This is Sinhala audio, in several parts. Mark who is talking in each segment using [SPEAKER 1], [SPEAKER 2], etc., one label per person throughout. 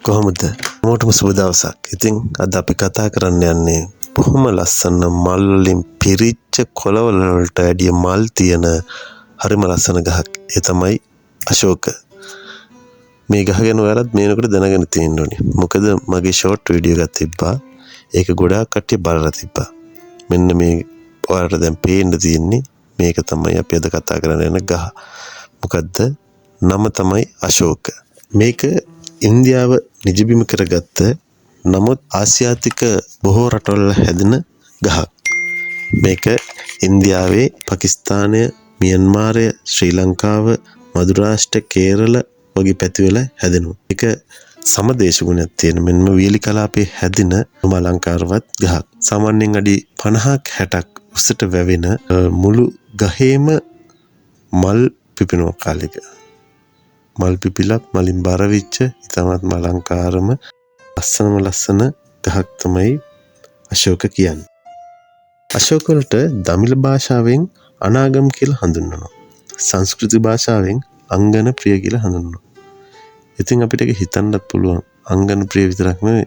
[SPEAKER 1] කොහොමද? මොකටම සුබ දවසක්. ඉතින් අද අපි කතා කරන්න යන්නේ බොහොම ලස්සන මල් වලින් පිරිච්ච කොළවල වලට වැඩිය මල් තියෙන හරිම ලස්සන ගහක්. ඒ තමයි අශෝක. මේ ගහ ගැන ඔයාලත් මේනකොට දැනගෙන තියෙන්න ඕනේ. මොකද මගේ ෂෝට් වීඩියෝ එකක් තිබ්බා. ඒක ගොඩාක් කට්ටිය බලලා තිබ්බා. මෙන්න මේ ඔයාලට දැන් පේන්න තියෙන්නේ මේක තමයි අපි අද කතා කරන්න යන ගහ. මොකද්ද? නම තමයි අශෝක. මේක ඉන්දියාව නිජබිම කරගත්ත නමුත් ආසියාතික බොහෝ රටවල හැදෙන ගහක්. මේක ඉන්දියාවේ, පාකිස්තානය, මියන්මාරය, ශ්‍රී ලංකාව, මදුරාෂ්ට්‍ර, කේරළ වගේ පැතිවල හැදෙනවා. ඒක සමදේශ ගුණයක් තියෙන මෙන්න වියලි කලාපයේ හැදෙන අලංකාරවත් ගහක්. සාමාන්‍යයෙන් අඩි 50ක් 60ක් උසට වැවෙන මුළු ගහේම මල් පිපෙනවා කාලෙක. මල් පිපිලා මලින් බර වෙච්ච ඉතාමත් අලංකාරම ලස්සන ගහක් තමයි අශෝක කියන්නේ. අශෝක වලට දමිළ භාෂාවෙන් අනාගම් කියලා හඳුන්වනවා. සංස්කෘත භාෂාවෙන් අංගන ප්‍රිය කියලා හඳුන්වනවා. ඉතින් අපිට ඒක හිතන්නත් පුළුවන් අංගන ප්‍රිය විතරක් නෙවෙයි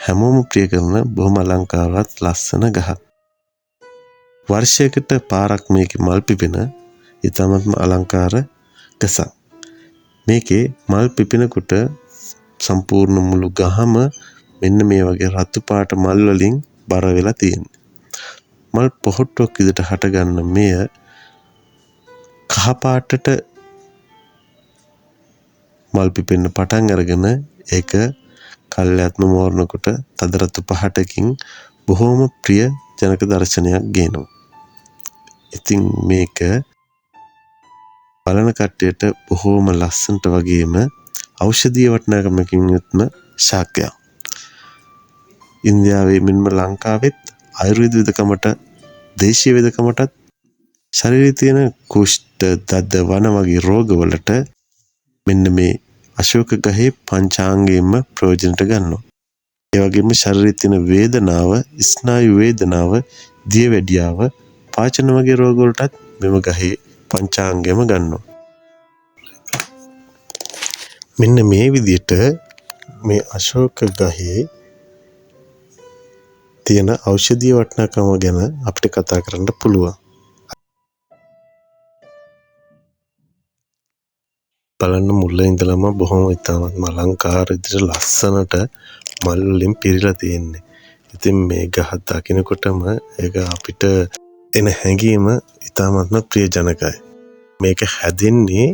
[SPEAKER 1] හැමෝම ප්‍රිය කරන බොහොම අලංකාරවත් ලස්සන ගහක්. වර්ෂයකට පාරක් මේකේ මල් පිපෙන ඉතාමත්ම අලංකාර ගසක්. මේකේ මල් පිපෙනකොට සම්පූර්ණ මුළු ගහම මෙන්න මේ වගේ රතු පාට මල් වලින් බර වෙලා තියෙනවා. මල් පොහොට්ටුවක් විදිහට හට ගන්න මෙය කහ පාටට මල් පිපෙන්න පටන් අරගෙන ඒක කල්යත්ම මෝරනකොට තද රතු පහටකින් බොහොම ප්‍රිය ජනක දර්ශනයක් ගේනවා. ඉතින් මේක බලන කට්ටියට බොහෝම ලස්සනට වගේම ඖෂධීය වටිනාකමකින් යුක්ත ශාකයක්. ඉන්දියාවේ මෙන්ම ලංකාවෙත් ආයුර්වේද වෙදකමට, දේශීය වෙදකමටත් ශරීරයේ තියෙන කුෂ්ඨ, දද, වන වගේ රෝගවලට මෙන්න මේ අශෝක ගහේ පංචාංගයෙන්ම ප්‍රයෝජනට ගන්නවා. ඒ වගේම ශරීරයේ තියෙන වේදනාව, ස්නායු වේදනාව, දියවැඩියාව, පාචන වගේ රෝගවලටත් මෙම ගහේ පංචාංගයම ගන්නවා. මෙන්න මේ විදිහට මේ අශෝක ගහේ තියෙන ඖෂධීය වටිනාකම ගැන අපිට කතා කරන්න පුළුවන්. බලන්න මුල ඉඳලම බොහොම ඉතාමත් අලංකාර විදිහට ලස්සනට මල් වලින් පිරීලා තියෙන්නේ. ඉතින් මේ ගහ දකිනකොටම ඒක අපිට එන හැඟීම ඉතාමත්ම ප්‍රියජනකයි. මේක හැදෙන්නේ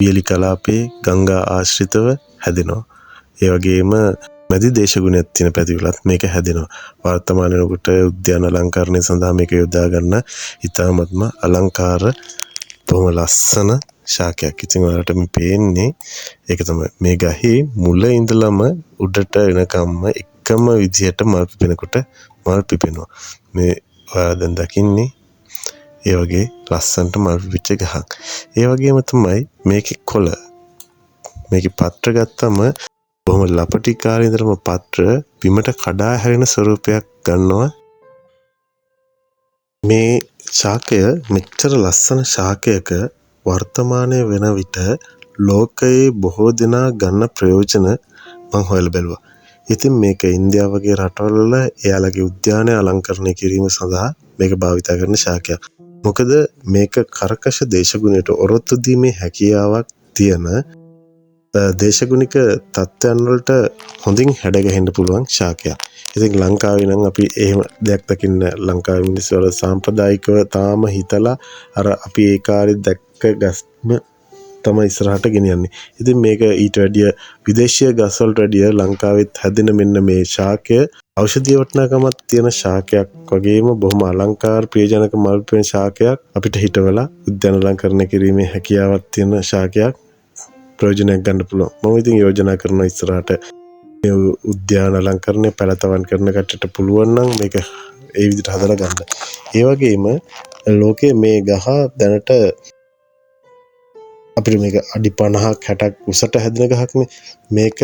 [SPEAKER 1] වියලි කලාපයේ ගංගා ආශ්‍රිතව හැදෙනවා. ඒ වගේම මැදි දේශගුණයක් තියෙන පැතිවලත් මේක හැදෙනවා. වර්තමාන වෙනකොට උද්‍යාන අලංකරණය සඳහා මේක යොදා ගන්න ඉතාමත්ම අලංකාර බොහොම ලස්සන ශාකයක්. ඉතින් ඔයාලට මේ පේන්නේ ඒක තමයි. මේ ගහේ මුල ඉඳලම උඩට එනකම්ම එකම විදිහට මල් පිපෙනකොට මල් පිපෙනවා. මේ ඔයාලා දැන් දකින්නේ ඒ වගේ ලස්සනට මල් පිපිච්ච ගහක්. ඒ වගේම තමයි මේකේ කොළ. මේකේ පත්‍ර ගත්තම බොහොම ලපටි කාලේ ඉඳලම පත්‍ර බිමට කඩා හැරෙන ස්වරූපයක් ගන්නවා. මේ ශාකය මෙච්චර ලස්සන ශාකයක වර්තමානයේ වෙන විට ලෝකයේ බොහෝ දෙනා ගන්න ප්‍රයෝජන මම හොයලා බැලුවා. ඉතින් මේක ඉන්දියාව වගේ රටවල එයාලගේ උද්‍යානය අලංකරණය කිරීම සඳහා මේක භාවිත කරන ශාකයක්. මොකද මේක කර්කශ දේශගුණයට ඔරොත්තු දීමේ හැකියාවක් තියෙන දේශගුණික තත්ත්වයන් වලට හොඳින් හැඩගැහෙන්න පුළුවන් ශාකයක්. ඉතින් ලංකාවේ නම් අපි එහෙම දෙයක් දකින්න ලංකාවේ මිනිස්සු වල සාම්ප්‍රදායිකව තාම හිතලා අර අපි ඒ කාලේ දැක්ක ගස්ම තමයි ඉස්සරහට ගෙනියන්නේ. ඉතින් මේක ඊට වැඩිය විදේශීය ගස් වලට වැඩිය ලංකාවෙත් හැදෙන මෙන්න මේ ශාකය ඖෂධීය වටිනාකමක් තියෙන ශාකයක් වගේම බොහොම අලංකාර ප්‍රියජනක මල් පිපෙන ශාකයක් අපිට හිතවලා උද්‍යාන අලංකරණය කිරීමේ හැකියාවක් තියෙන ශාකයක් ප්‍රයෝජනයක් ගන්න පුළුවන්. මම ඉතින් යෝජනා කරනවා ඉස්සරහට මේ උද්‍යාන අලංකරණය පළතවන් කරන කටට පුළුවන් නම් මේක ඒ විදිහට හදලා ගන්න. ඒ වගේම ලෝකයේ මේ ගහ දැනට අපිට මේක අඩි 50ක් 60ක් උසට හැදෙන ගහක්නේ. මේක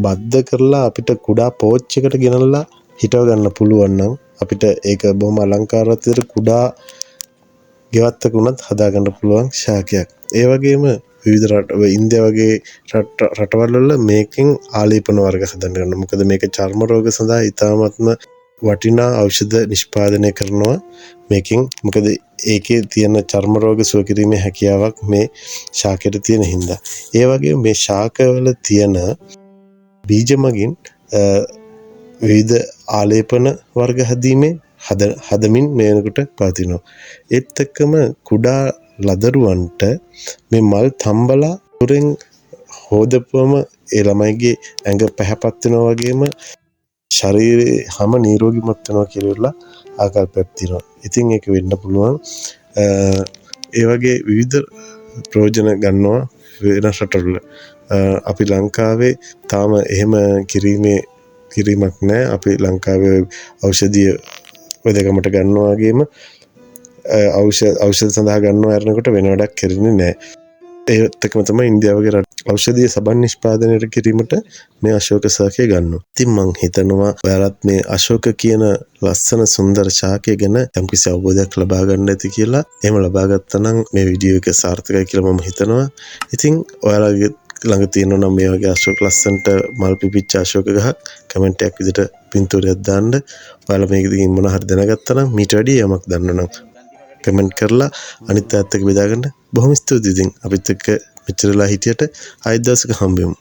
[SPEAKER 1] බද්ධ කරලා අපිට කුඩා පෝච් එකට ගෙනල්ලා හිටව ගන්න පුළුවන් නම් අපිට ඒක බොහොම අලංකාරවත් විදිහට කුඩා ගෙවත්තක උනත් හදා ගන්න පුළුවන් ශාකයක්. ඒ වගේම විවිධ ඉන්දියාව වගේ රටවල් වල මේකෙන් ආලේපන වර්ග හදන්න ගන්නවා. මොකද මේක චර්ම රෝග සඳහා ඉතාමත්ම වටිනා ඖෂධ නිෂ්පාදනය කරනවා මේකෙන්. මොකද ඒකේ තියෙන චර්ම රෝග සුව කිරීමේ හැකියාවක් මේ ශාකයට තියෙන හින්දා. ඒ වගේම මේ ශාකවල තියෙන බීජ මගින් විවිධ ආලේපන වර්ග හදමින් මේ වෙනකොට පවතිනවා. ඒත් එක්කම කුඩා ලදරුවන්ට මේ මල් තම්බලා උරෙන් හොදපුවම ඒ ළමයිගේ ඇඟ පැහැපත් වෙනවා වගේම ශරීරයේ හැම නිරෝගීමත් වෙනවා කියලා ආකල්පයක් තියෙනවා. ඉතින් ඒක වෙන්න පුළුවන්. ඒ වගේ විවිධ ප්‍රයෝජන ගන්නවා වෙනස් රටවල. අපි ලංකාවේ තාම එහෙම කිරීමක් නැහැ. අපි ලංකාවේ ඖෂධීය වෙදකමට ගන්නවා වගේම ඖෂධ සඳහා ගන්නවා යනකොට වෙන වැඩක් කරන්නේ නැහැ. ඒත් එක්කම තමයි ඉන්දියාව වගේ රට ඖෂධීය සබන් නිෂ්පාදනයට කිරීමට මේ අශෝක ශාකය ගන්නවා. ඉතින් මං හිතනවා ඔයාලත් මේ අශෝක කියන ලස්සන සුන්දර ශාකය ගැන යම්කිසි අවබෝධයක් ලබා ගන්න ඇති කියලා. එහෙම ලබා ගත්තා නම් මේ වීඩියෝ එක සාර්ථකයි කියලා මම හිතනවා. ඉතින් ඔයාලගේ ළඟ තියෙනවා නම් මේ වගේ අශෝක ලස්සනට මල් පිපිච්ච අශෝක ගහක් කමෙන්ට් එකක් විදිහට පින්තූරයක් දාන්න. ඔයාලා මේක දිගින් මොන හරි දැනගත්තා නම් මීට වැඩි යමක් දන්නවනම් කමෙන්ට් කරලා අනිත් අයත් එක්ක බෙදා ගන්න. බොහොම ස්තුතියි. ඉතින් අපිත් එක්ක මෙච්චරලා හිටියට ආයෙත් දවසක හම්බෙමු.